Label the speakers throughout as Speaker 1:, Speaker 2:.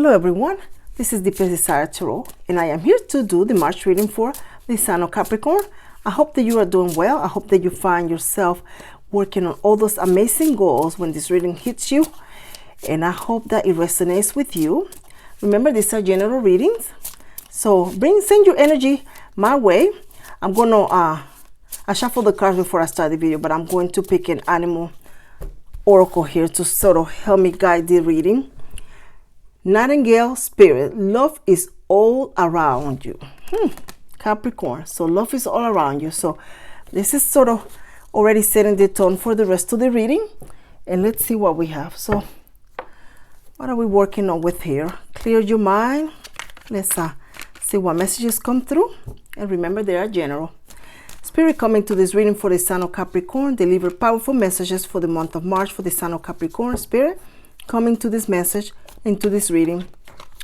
Speaker 1: Hello everyone, this is the Desire Tarot, and I am here to do the March reading for the sign of Capricorn. I hope that you are doing well. I hope that you find yourself working on all those amazing goals when this reading hits you, and I hope that it resonates with you. Remember, these are general readings, so send your energy my way. I'm gonna I shuffle the cards before I start the video, but I'm going to pick an animal oracle here to sort of help me guide the reading. Nightingale spirit, love is all around you. Capricorn, so love is all around you. So this is sort of already setting the tone for the rest of the reading, and let's see what we have. So what are we working on with here? Clear your mind. Let's see what messages come through, and remember, they are general. Spirit coming to this reading for the sign of Capricorn, deliver powerful messages for the month of March for the sign of Capricorn. Spirit coming to this message into this reading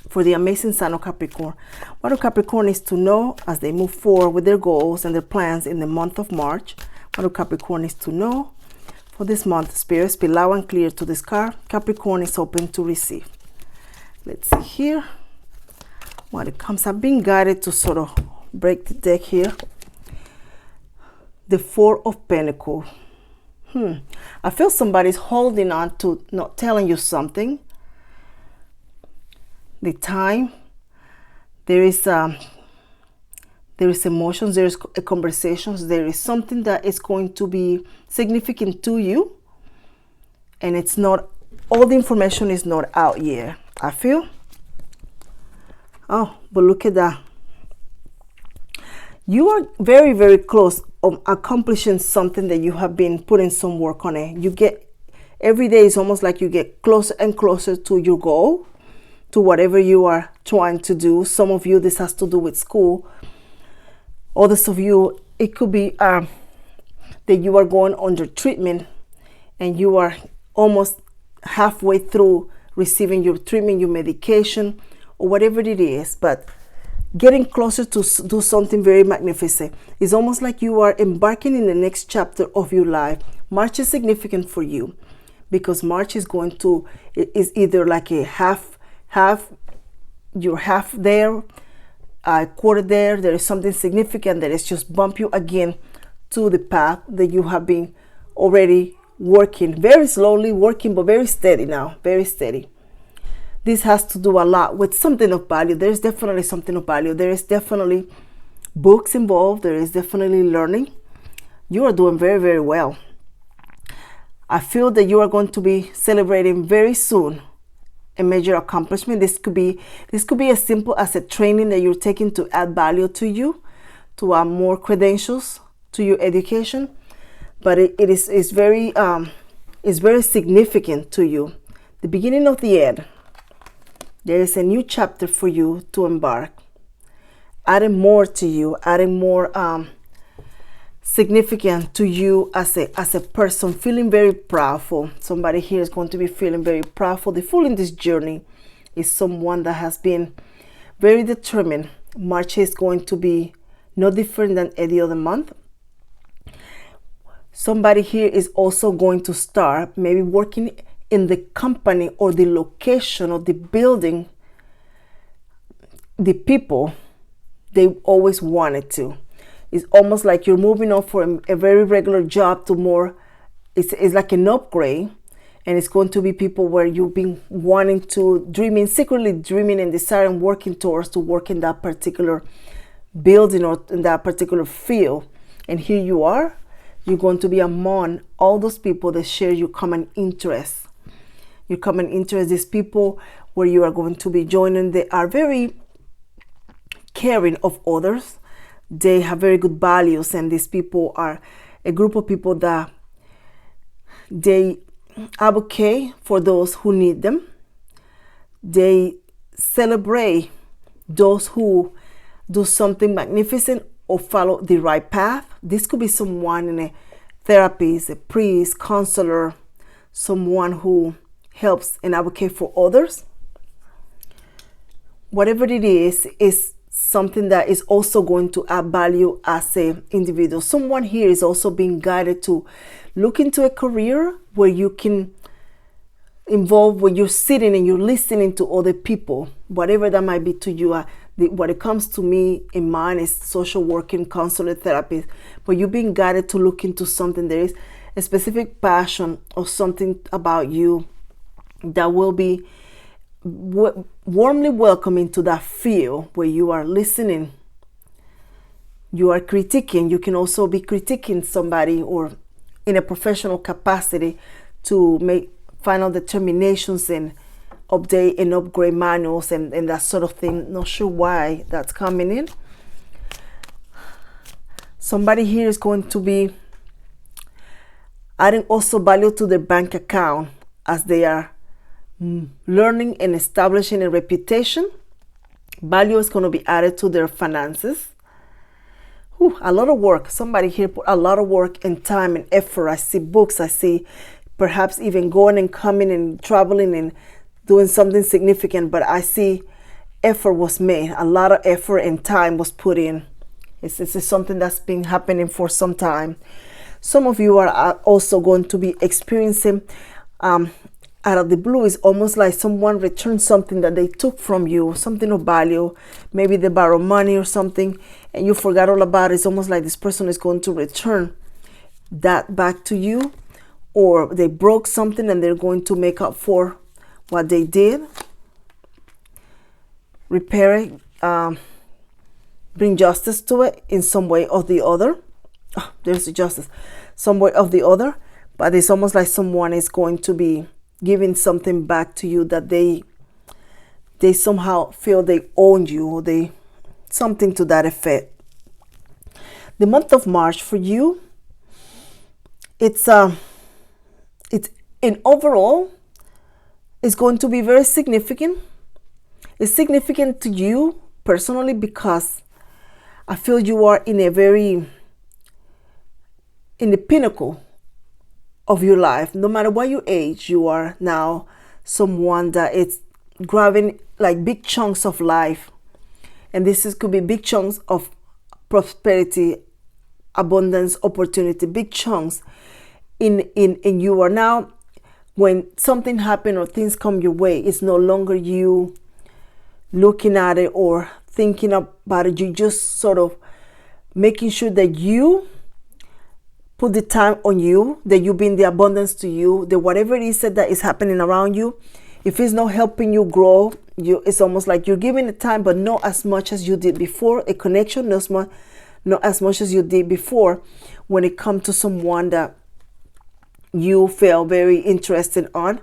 Speaker 1: for the amazing sign of Capricorn. What do Capricorn needs to know as they move forward with their goals and their plans in the month of March? What do Capricorn needs to know for this month? Spirit, speak loud and clear to this card. Capricorn is open to receive. Let's see here what it comes. I'm being guided to sort of break the deck here. The Four of Pentacles. I feel somebody's holding on to not telling you something. The time, there is emotions, there is conversations, there is something that is going to be significant to you, and it's not, all the information is not out yet, I feel. Oh, but look at that. You are very, very close of accomplishing something that you have been putting some work on it. You get, every day is almost like you get closer and closer to your goal, to whatever you are trying to do. Some of you, this has to do with school. Others of you, it could be that you are going under treatment and you are almost halfway through receiving your treatment, your medication, or whatever it is. But getting closer to do something very magnificent. It's almost like you are embarking in the next chapter of your life. March is significant for you because March is going to, is either like a you're half there, a quarter there. There is something significant that is just bump you again to the path that you have been already working, very slowly working, but very steady now, very steady. This has to do a lot with something of value. There's definitely something of value. There is definitely books involved. There is definitely learning. You are doing very, very well. I feel that you are going to be celebrating very soon a major accomplishment. This could be as simple as a training that you're taking to add value to you, to add more credentials to your education. But it's very significant to you. The beginning of the end. There is a new chapter for you to embark, adding more to you, adding more significant to you as a person, feeling very proudful. Somebody here is going to be feeling very proudful. The Fool in this journey is someone that has been very determined. March is going to be no different than any other month. Somebody here is also going to start maybe working in the company or the location or the building, the people they always wanted to. It's almost like you're moving on from a very regular job to more, it's like an upgrade, and it's going to be people where you've been wanting to, secretly dreaming and desiring, working towards to work in that particular building or in that particular field. And here you are, you're going to be among all those people that share your common interests. Your common interest is people where you are going to be joining. They are very caring of others. They have very good values, and these people are a group of people that they advocate for those who need them. They celebrate those who do something magnificent or follow the right path. This could be someone in a therapist, a priest, counselor, someone who helps and advocate for others. Whatever it is something that is also going to add value as an individual. Someone here is also being guided to look into a career where you can involved when you're sitting and you're listening to other people, whatever that might be to you. What it comes to me in mind is social working, counselor, therapist. But you're being guided to look into something. There is a specific passion or something about you that will be warmly welcoming to that field where you are listening. You are critiquing. You can also be critiquing somebody or in a professional capacity to make final determinations and update and upgrade manuals and that sort of thing. Not sure why that's coming in. Somebody here is going to be adding also value to their bank account as they are learning and establishing a reputation. Value is going to be added to their finances. A lot of work. Somebody here put a lot of work and time and effort. I see books. I see perhaps even going and coming and traveling and doing something significant. But I see effort was made. A lot of effort and time was put in. This is something that's been happening for some time. Some of you are also going to be experiencing out of the blue. It's almost like someone returned something that they took from you, something of value. Maybe they borrowed money or something and you forgot all about it. It's almost like this person is going to return that back to you, or they broke something and they're going to make up for what they did. Repair it, bring justice to it in some way or the other. There's the justice, some way or the other. But it's almost like someone is going to be giving something back to you that they somehow feel they own you, or they something to that effect. The month of March for you, it's in overall, it's going to be very significant. It's significant to you personally because I feel you are in the pinnacle of your life. No matter what your age, you are now someone that is grabbing like big chunks of life. And could be big chunks of prosperity, abundance, opportunity, big chunks in you are now. When something happens or things come your way, it's no longer you looking at it or thinking about it. You just sort of making sure that you put the time on you, that you bring the abundance to you, that whatever it is that is happening around you, if it's not helping you grow, it's almost like you're giving it time, but not as much as you did before. A connection, not as much as you did before when it comes to someone that you feel very interested on.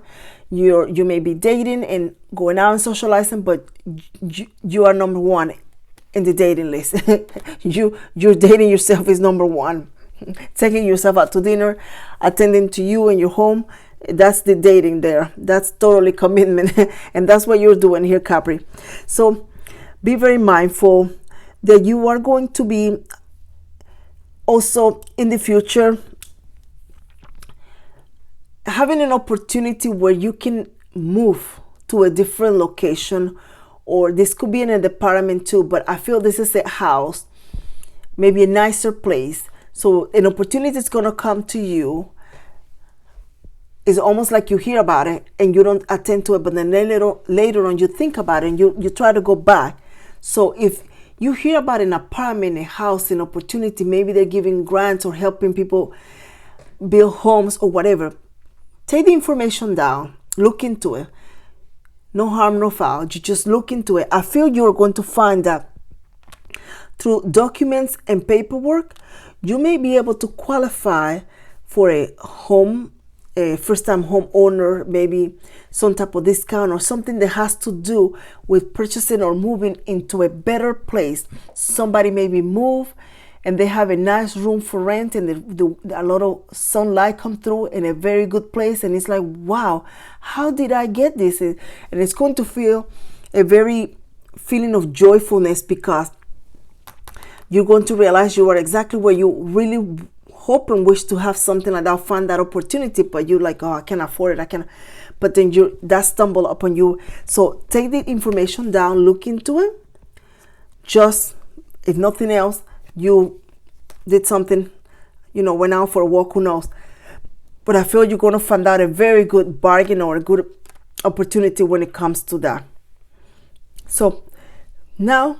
Speaker 1: You may be dating and going out and socializing, but you are number one in the dating list. You're dating yourself is number one. Taking yourself out to dinner, attending to you in your home, that's the dating there. That's totally commitment. And that's what you're doing here, Capri. So be very mindful that you are going to be also in the future having an opportunity where you can move to a different location, or this could be in a department too, but I feel this is a house, maybe a nicer place. So an opportunity is going to come to you. It's almost like you hear about it and you don't attend to it, but then later on you think about it and you try to go back. So if you hear about an apartment, a house, an opportunity, maybe they're giving grants or helping people build homes or whatever, take the information down, look into it. No harm, no foul. You just look into it. I feel you're going to find that through documents and paperwork, you may be able to qualify for a home, a first-time home owner, maybe some type of discount or something that has to do with purchasing or moving into a better place. Somebody maybe move and they have a nice room for rent and a lot of sunlight come through in a very good place. And it's like, wow, how did I get this? And it's going to feel a very feeling of joyfulness because you're going to realize you are exactly where you really hope and wish to have something like that, find that opportunity, but you're like, oh, I can't afford it, but then that stumble upon you. So take the information down, look into it. Just, if nothing else, you did something, went out for a walk, who knows. But I feel you're going to find out a very good bargain or a good opportunity when it comes to that. So now,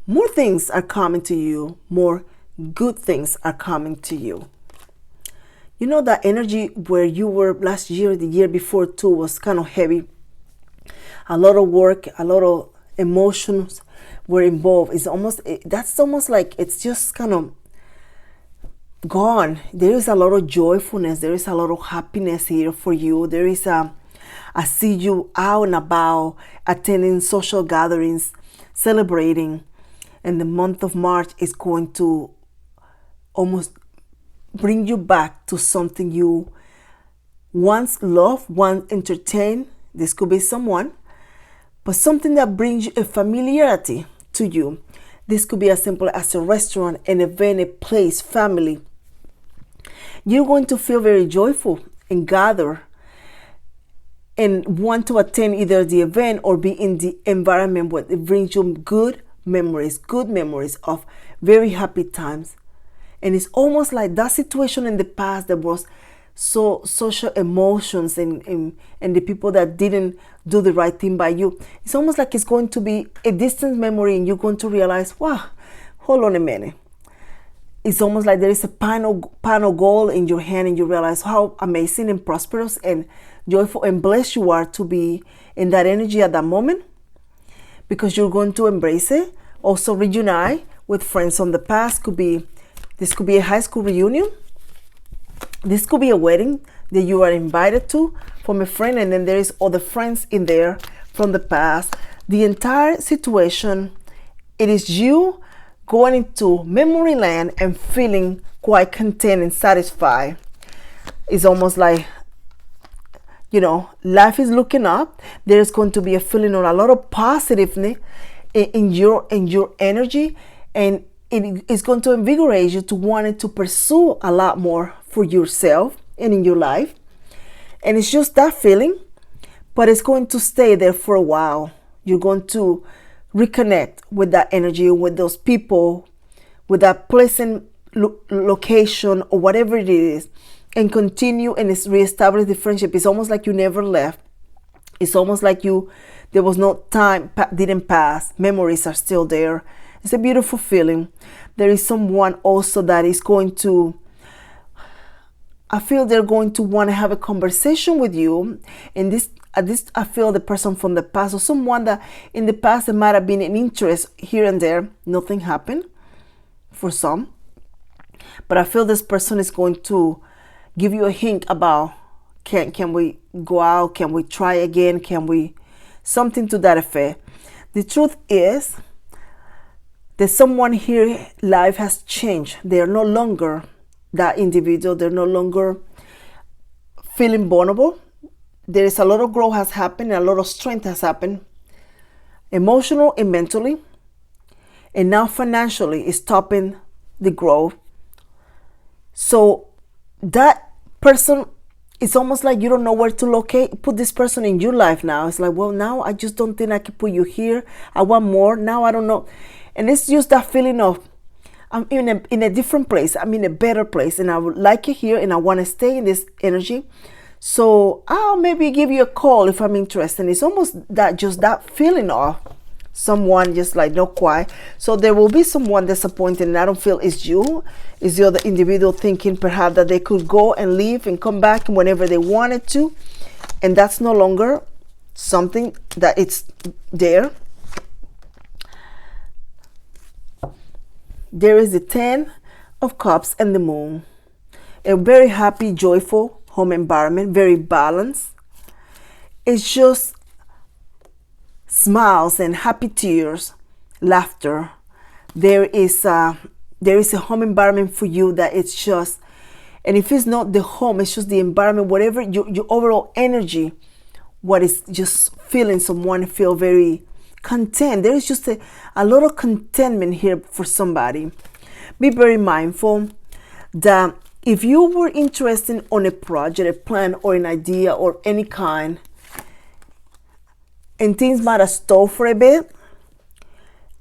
Speaker 1: more things are coming to you. More good things are coming to you. You know that energy where you were last year, the year before too, was kind of heavy. A lot of work, a lot of emotions were involved. That's almost like it's just kind of gone. There is a lot of joyfulness. There is a lot of happiness here for you. I see you out and about, attending social gatherings, celebrating. And the month of March is going to almost bring you back to something you once loved, once entertained. This could be someone, but something that brings you a familiarity to you. This could be as simple as a restaurant, an event, a place, family. You're going to feel very joyful and gather and want to attend either the event or be in the environment where it brings you good memories of very happy times. And it's almost like that situation in the past that was so social emotions and the people that didn't do the right thing by you. It's almost like it's going to be a distant memory and you're going to realize, wow, hold on a minute. It's almost like there is a pan of gold in your hand and you realize how amazing and prosperous and joyful and blessed you are to be in that energy at that moment, because you're going to embrace it. Also reunite with friends from the past. This could be a high school reunion. This could be a wedding that you are invited to from a friend, and then there is other friends in there from the past. The entire situation, it is you going into memory land and feeling quite content and satisfied. It's almost like, life is looking up. There's going to be a feeling of a lot of positiveness in your energy, and it is going to invigorate you to want to pursue a lot more for yourself and in your life. And it's just that feeling, but it's going to stay there for a while. You're going to reconnect with that energy, with those people, with that pleasant location or whatever it is, and continue and reestablish the friendship. It's almost like you never left. It's almost like there was no time didn't pass. Memories are still there. It's a beautiful feeling. There is someone also that is going to, I feel they're going to want to have a conversation with you. And I feel the person from the past, or someone that in the past there might have been an interest here and there. Nothing happened for some. But I feel this person is going to give you a hint about, can we go out? Can we try again? Something to that effect. The truth is that someone here, life has changed. They are no longer that individual. They're no longer feeling vulnerable. There is a lot of growth has happened, and a lot of strength has happened, emotional and mentally. And now financially is stopping the growth. So that person, it's almost like you don't know where to put this person in your life now. It's like, well, now I just don't think I can put you here. I want more. Now I don't know. And it's just that feeling of, I'm in a different place. I'm in a better place, and I would like it here, and I want to stay in this energy. So I'll maybe give you a call if I'm interested. And it's almost just that feeling of someone just like not quite. So there will be someone disappointed, and I don't feel it's you. It's the other individual thinking perhaps that they could go and leave and come back whenever they wanted to. And that's no longer something that it's there. There is the 10 of Cups and the Moon. A very happy, joyful home environment, very balanced. It's just smiles and happy tears, laughter. There is a home environment for you that it's just, and if it's not the home, it's just the environment, whatever your overall energy, what is just feeling someone feel very content. There is just a lot of contentment here for somebody. Be very mindful that if you were interested on a project, a plan, or an idea, or any kind, and things might have stalled for a bit,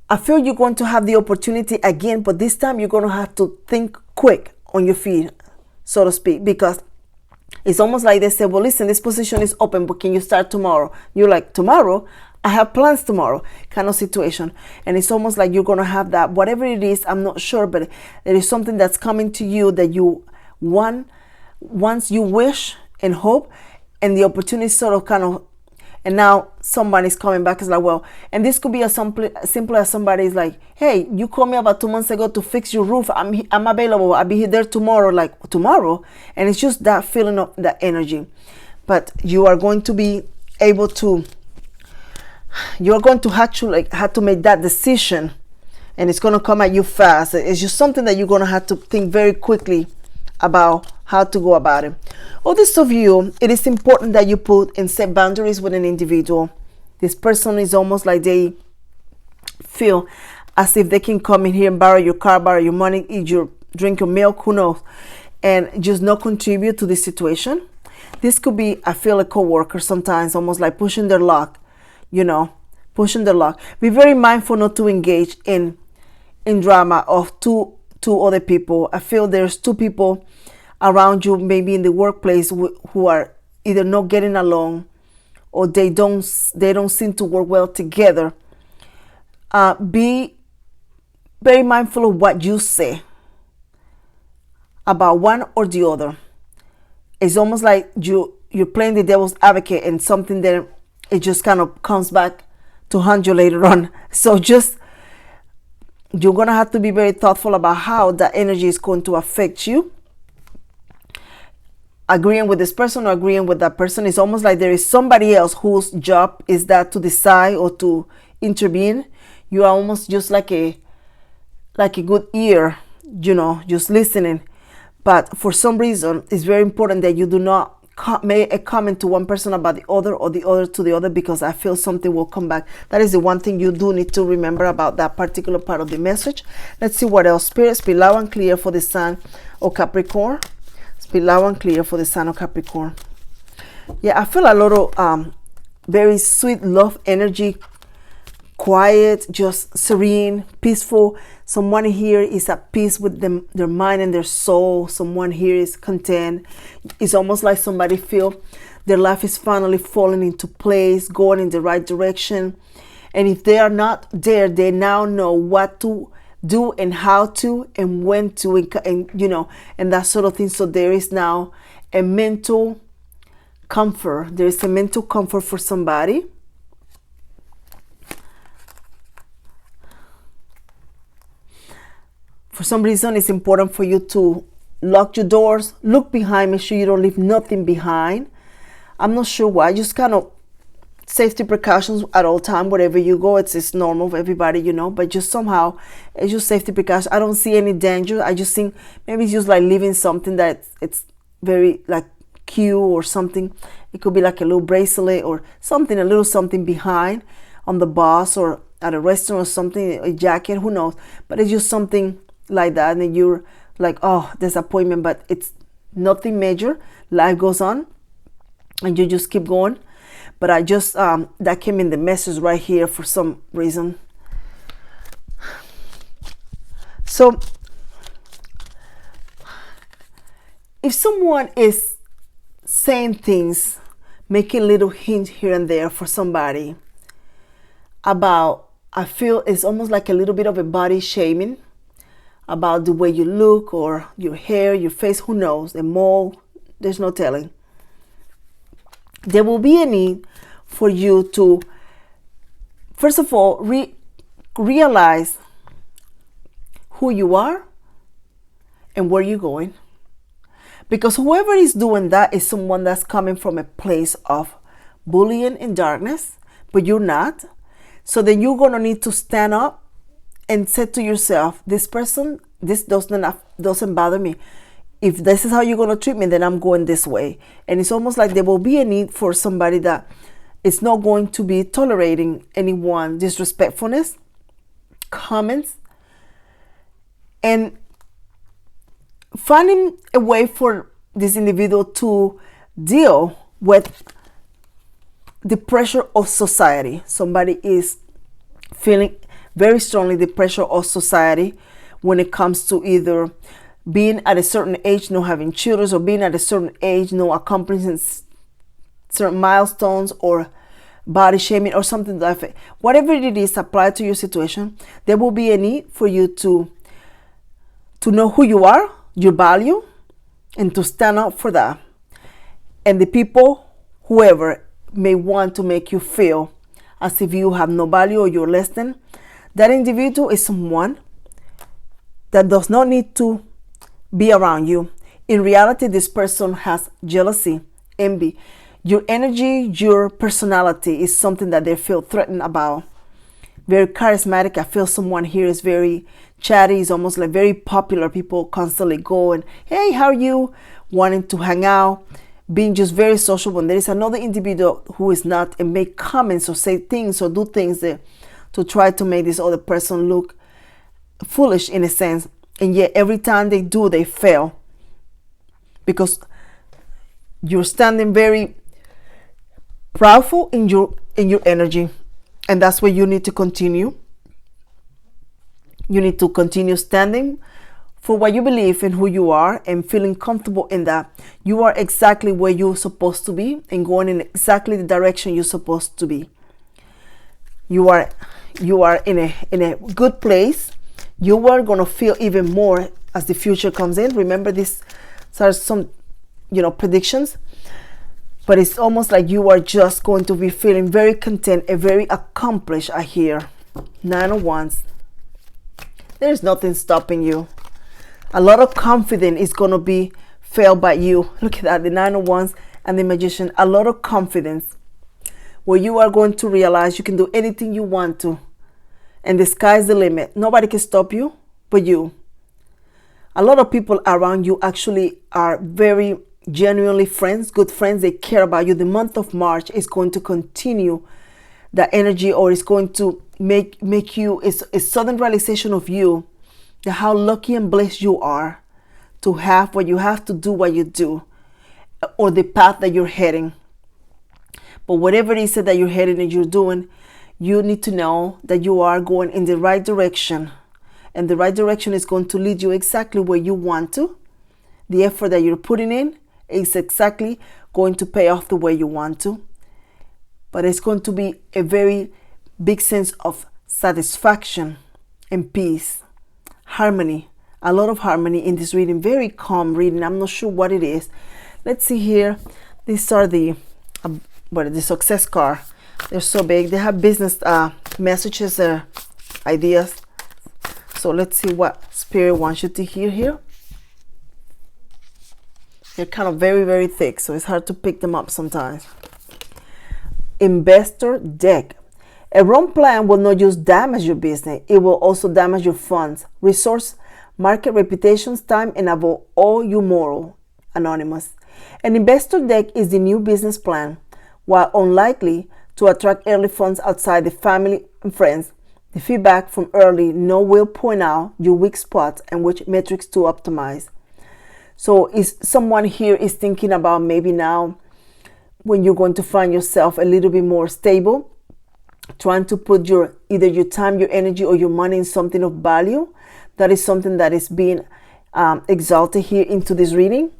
Speaker 1: I feel you're going to have the opportunity again, but this time you're going to have to think quick on your feet, so to speak, because it's almost like they say, well, listen, this position is open, but can you start tomorrow? You're like, tomorrow? I have plans tomorrow, kind of situation. And it's almost like you're going to have that, whatever it is, I'm not sure, but there is something that's coming to you that you want, once you wish and hope, and the opportunity sort of kind of, and now somebody's coming back. It's like, well, and this could be as simple as somebody's like, hey, you called me about 2 months ago to fix your roof. I'm available. I'll be there tomorrow, like tomorrow. And it's just that feeling of that energy. But you are going to be able to, you're going to actually have to make that decision, and it's going to come at you fast. It's just something that you're going to have to think very quickly about how to go about it. Others of you, it is important that you put and set boundaries with an individual. This person is almost like they feel as if they can come in here and borrow your car, borrow your money, eat your drink your milk, who knows, and just not contribute to this situation. This could be, I feel, a coworker sometimes, almost like pushing their luck, pushing their luck. Be very mindful not to engage in drama of two other people. I feel there's two people around you, maybe in the workplace, who are either not getting along, or they don't seem to work well together. Be very mindful of what you say about one or the other. It's almost like you're playing the devil's advocate, and something that it just kind of comes back to haunt you later on. So you're going to have to be very thoughtful about how that energy is going to affect you. Agreeing with this person or agreeing with that person, is almost like there is somebody else whose job is that to decide or to intervene. You are almost just like a good ear, just listening. But for some reason, it's very important that you do not make a comment to one person about the other, or the other to the other, because I feel something will come back. That is the one thing you do need to remember about that particular part of the message. Let's see what else. Spirit, speak loud and clear for the sign of Capricorn. Speak loud and clear for the sign of Capricorn. Yeah, I feel a lot of very sweet love energy, quiet, just serene, peaceful. Someone here is at peace with their mind and their soul. Someone here is content. It's almost like somebody feel their life is finally falling into place, going in the right direction. And if they are not there, they now know what to do and how to and when to, and that sort of thing. So there is now a mental comfort. There is a mental comfort for somebody. For some reason, it's important for you to lock your doors, look behind, make sure you don't leave nothing behind. I'm not sure why, just kind of safety precautions at all time, wherever you go. It's normal for everybody, but just somehow, it's just safety precautions. I don't see any danger. I just think maybe it's just like leaving something that it's very like cute or something. It could be like a little bracelet or something, a little something behind on the bus or at a restaurant or something, a jacket, who knows. But it's just something like that, and then you're like, oh, disappointment, but it's nothing major. Life goes on and you just keep going. But I just that came in the message right here for some reason. So if someone is saying things, making little hints here and there for somebody about, I feel it's almost like a little bit of a body shaming about the way you look or your hair, your face, who knows, a mole, there's no telling. There will be a need for you to, first of all, realize who you are and where you're going. Because whoever is doing that is someone that's coming from a place of bullying and darkness, but you're not. So then you're going to need to stand up and say to yourself, this person, this doesn't bother me. If this is how you're going to treat me, then I'm going this way. And it's almost like there will be a need for somebody that is not going to be tolerating anyone disrespectfulness, comments, and finding a way for this individual to deal with the pressure of society. Somebody is feeling very strongly the pressure of society when it comes to either being at a certain age, not having children, or being at a certain age, not accomplishing certain milestones, or body shaming or something like that. Whatever it is applied to your situation, there will be a need for you to know who you are, your value, and to stand up for that. And the people, whoever may want to make you feel as if you have no value or you're less than, that individual is someone that does not need to be around you. In reality, this person has jealousy, envy. Your energy, your personality is something that they feel threatened about. Very charismatic. I feel someone here is very chatty. It's almost like very popular. People constantly go and, hey, how are you? Wanting to hang out, being just very social. When there is another individual who is not, and make comments or say things or do things to try to make this other person look foolish in a sense. And yet every time they do, they fail. Because you're standing very proudful in your energy, and that's where you need to continue. You need to continue standing for what you believe and who you are, and feeling comfortable in that. You are exactly where you're supposed to be and going in exactly the direction you're supposed to be. You are in a good place. You are going to feel even more as the future comes in. Remember, these are some predictions. But it's almost like you are just going to be feeling very content and very accomplished. I hear 9 of Wands. There's nothing stopping you. A lot of confidence is going to be felt by you. Look at that, the 9 of Wands and the Magician. A lot of confidence where you are going to realize you can do anything you want to. And the sky's the limit. Nobody can stop you but you. A lot of people around you actually are very genuinely friends, good friends. They care about you. The month of March is going to continue that energy, or it's going to make you a sudden realization of you, that how lucky and blessed you are to have what you have, to do what you do, or the path that you're heading. But whatever it is that you're heading and you're doing, you need to know that you are going in the right direction, and the right direction is going to lead you exactly where you want to. The effort that you're putting in is exactly going to pay off the way you want to. But it's going to be a very big sense of satisfaction and peace, harmony, a lot of harmony in this reading. Very calm reading. I'm not sure what it is. Let's see here. These are the success card. They're so big. They have business messages, ideas. So let's see what Spirit wants you to hear here. They're kind of very, very thick, so it's hard to pick them up sometimes. Investor deck. A wrong plan will not just damage your business, it will also damage your funds, resource, market reputations, time, and above all, your moral. Anonymous. An investor deck is the new business plan. While unlikely to attract early funds outside the family and friends, the feedback from early will point out your weak spots and which metrics to optimize. So is someone here is thinking about maybe now when you're going to find yourself a little bit more stable, trying to put either your time, your energy, or your money in something of value. That is something that is being exalted here into this reading.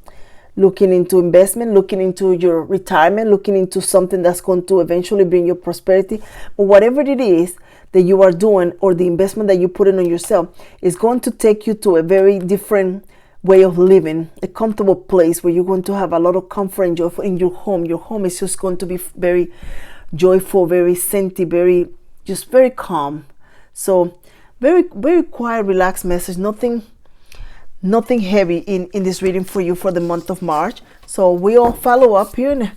Speaker 1: Looking into investment, looking into your retirement, looking into something that's going to eventually bring you prosperity. But whatever it is that you are doing, or the investment that you put in on yourself, is going to take you to a very different way of living, a comfortable place where you're going to have a lot of comfort and joy in your home. Your home is just going to be very joyful, very scenty, very calm. So very, very quiet, relaxed message. Nothing heavy in this reading for you for the month of March. So we'll follow up here in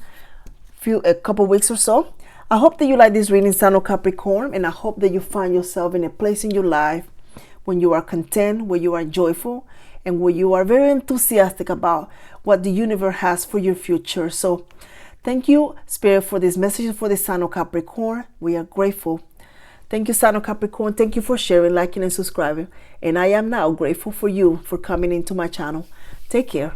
Speaker 1: a couple weeks or so. I hope that you like this reading, Sun of Capricorn, and I hope that you find yourself in a place in your life when you are content, where you are joyful, and where you are very enthusiastic about what the universe has for your future. So thank you, Spirit, for this message for the Sun of Capricorn. We are grateful. Thank you, Sun of Capricorn. Thank you for sharing, liking, and subscribing. And I am now grateful for you for coming into my channel. Take care.